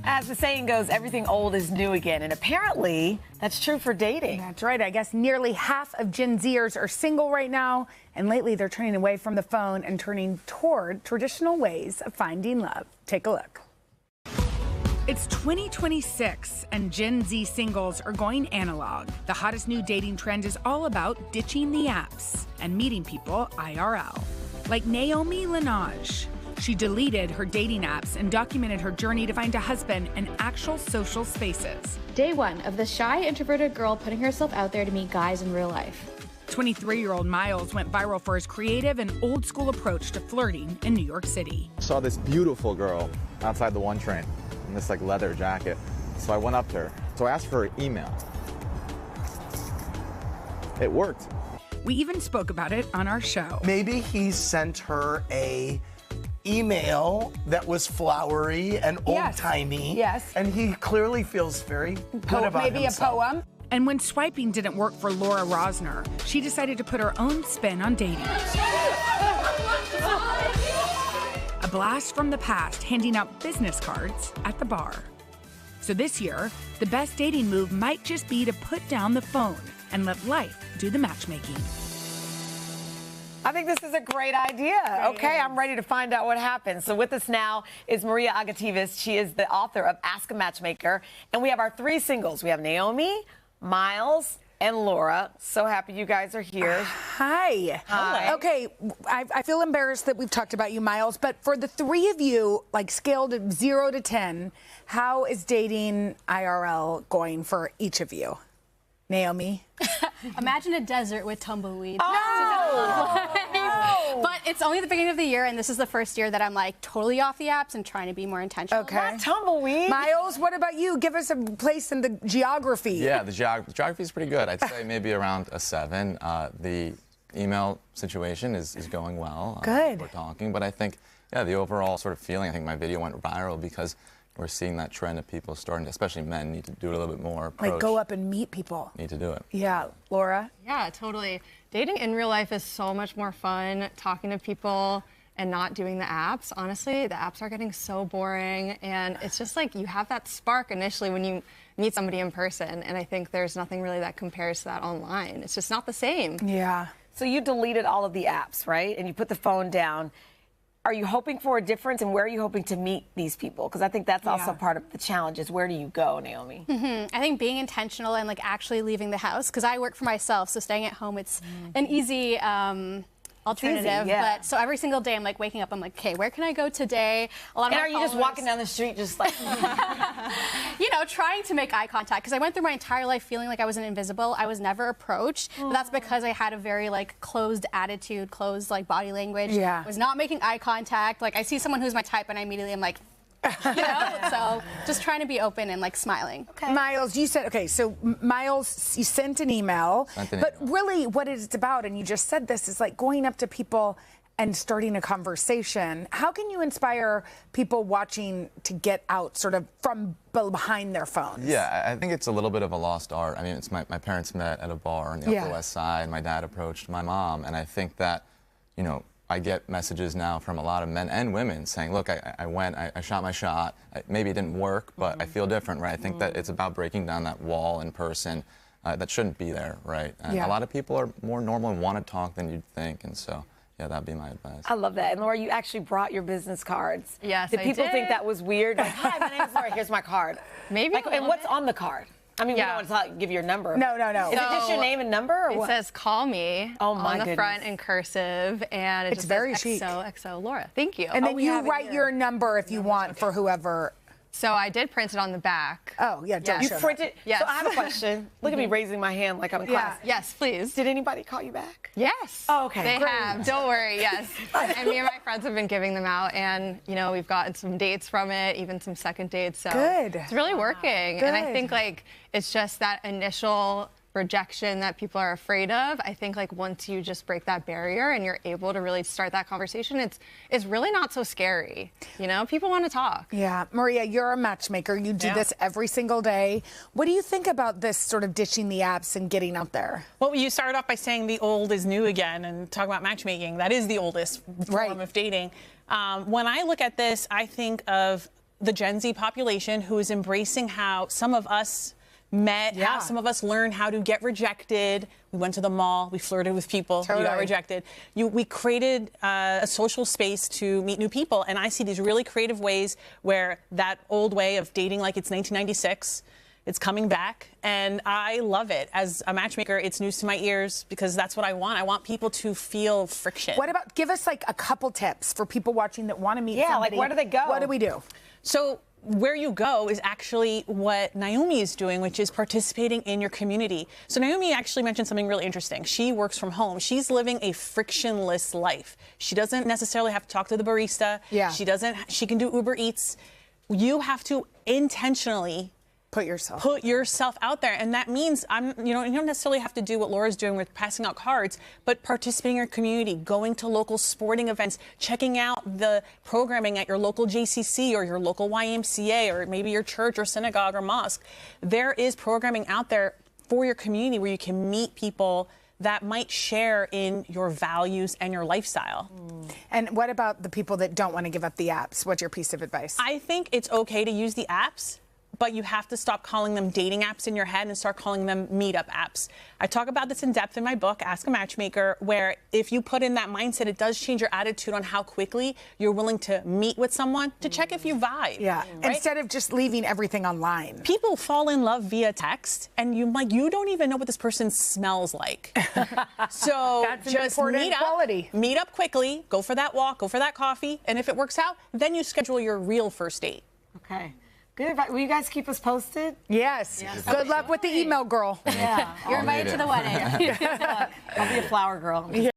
As the saying goes, everything old is new again. And apparently, that's true for dating. That's right. I guess nearly half of Gen Zers are single right now. And lately, they're turning away from the phone and turning toward traditional ways of finding love. Take a look. It's 2026, and Gen Z singles are going analog. The hottest new dating trend is all about ditching the apps and meeting people IRL. Like Naomi Lanage. She deleted her dating apps and documented her journey to find a husband in actual social spaces. Day one of the shy, introverted girl putting herself out there to meet guys in real life. 23-year-old Miles went viral for his creative and old-school approach to flirting in New York City. Saw this beautiful girl outside the 1 train in this leather jacket. So I went up to her. So I asked for her email. It worked. We even spoke about it on our show. Maybe he sent her a email that was flowery and old-timey. Yes. And he clearly feels very good about maybe himself. a poem. And when swiping didn't work for Laura Rosner, she decided to put her own spin on dating. A blast from the past, handing out business cards at the bar. So this year, the best dating move might just be to put down the phone and let life do the matchmaking. I think this is a great idea. Okay, I'm ready to find out what happens. So with us now is Maria Avgitidis. She is the author of Ask a Matchmaker. And we have our 3 singles. We have Naomi, Miles, and Laura. So happy you guys are here. Hi. Hi. Okay, I feel embarrassed that we've talked about you, Miles, but for the 3 of you, like scaled of 0 to 10, how is dating IRL going for each of you? Naomi? Imagine a desert with tumbleweeds. Oh! But it's only the beginning of the year, and this is the first year that I'm like totally off the apps and trying to be more intentional. Okay. Not tumbleweed. Miles, what about you? Give us a place in the geography. Yeah, the geography is pretty good. I'd say maybe around a 7. The email situation is going well. Good. We're talking, but I think, yeah, the overall sort of feeling, I think my video went viral because we're seeing that trend of people starting to, especially men, need to do it a little bit more. Like go up and meet people. Need to do it. Yeah. Laura? Yeah, totally. Dating in real life is so much more fun, talking to people and not doing the apps. Honestly, the apps are getting so boring, and it's just like you have that spark initially when you meet somebody in person, and I think there's nothing really that compares to that online. It's just not the same. Yeah. So you deleted all of the apps, right? And you put the phone down. Are you hoping for a difference, and where are you hoping to meet these people? Because I think that's also part of the challenge is where do you go, Naomi? I think being intentional and like actually leaving the house, because I work for myself, so staying at home, it's an easy alternative. But so every single day I'm like waking up, I'm like, okay, where can I go today? A lot of And are you just walking down the street just like... you know, trying to make eye contact, because I went through my entire life feeling like I was invisible. I was never approached, but that's because I had a very like closed attitude, closed like body language. Yeah. Was not making eye contact. Like I see someone who's my type and I immediately am like, you know, so just trying to be open and like smiling. Okay. Miles, you said, okay, so Miles, you sent an email, but really what it's about, and you just said this, is like going up to people and starting a conversation. How can you inspire people watching to get out sort of from behind their phones? Yeah, I think it's a little bit of a lost art. I mean, it's my parents met at a bar on the Upper West Side. My dad approached my mom, and I think that, you know, I get messages now from a lot of men and women saying, look, I went, I shot my shot. Maybe it didn't work, but I feel different, right? I think that it's about breaking down that wall in person that shouldn't be there, right? And a lot of people are more normal and want to talk than you'd think, and so, yeah, that'd be my advice. I love that. And Laura, you actually brought your business cards. Yes, Did people think that was weird? Like, hi, my name is Laura, here's my card. Maybe like, and what's on the card? I mean, we don't want to give your number. No. Is it just your name and number, or it what? says "Call me" on the front in cursive, and it It's just very says chic. XOXO Laura. Thank you. And then you write your number if you want for whoever. So I did print it on the back. Oh, yeah, don't You show printed. Yes. So I have a question. Look at me raising my hand like I'm in class. Yes, please. Did anybody call you back? Yes. Oh, okay. They Great. have. Don't worry. Yes. And me and my friends have been giving them out, and you know we've gotten some dates from it, even some second dates. So Good. It's really working. Good. And I think like it's just that initial rejection that people are afraid of. I think like once you just break that barrier and you're able to really start that conversation, it's really not so scary. You know, people want to talk. Yeah, Maria, you're a matchmaker. You do this every single day. What do you think about this sort of ditching the apps and getting out there? Well, you started off by saying the old is new again and talk about matchmaking. That is the oldest form of dating. When I look at this, I think of the Gen Z population who is embracing how some of us met, how some of us learned how to get rejected. We went to the mall, we flirted with people, we got rejected. We created a social space to meet new people, and I see these really creative ways where that old way of dating like it's 1996, it's coming back, and I love it. As a matchmaker, it's news to my ears because that's what I want. I want people to feel friction. What about, give us like a couple tips for people watching that want to meet somebody. Like where do they go? What do we do? So where you go is actually what Naomi is doing, which is participating in your community. So Naomi actually mentioned something really interesting. She works from home. She's living a frictionless life. She doesn't necessarily have to talk to the barista. She can do Uber Eats. You have to intentionally put yourself out there, and that means you don't necessarily have to do what Laura's doing with passing out cards, but participating in your community, going to local sporting events, checking out the programming at your local JCC or your local YMCA or maybe your church or synagogue or mosque. There is programming out there for your community where you can meet people that might share in your values and your lifestyle. And what about the people that don't want to give up the apps? What's your piece of advice? I think it's okay to use the apps, but you have to stop calling them dating apps in your head and start calling them meetup apps. I talk about this in depth in my book, Ask a Matchmaker, where if you put in that mindset, it does change your attitude on how quickly you're willing to meet with someone to check if you vibe. Yeah, right? Instead of just leaving everything online. People fall in love via text, and you don't even know what this person smells like. So That's just meet up quickly, go for that walk, go for that coffee, and if it works out, then you schedule your real first date. Okay. Good advice. Will you guys keep us posted? Yes. Good luck with the email, girl. Yeah. You're invited to the wedding. I'll be a flower girl.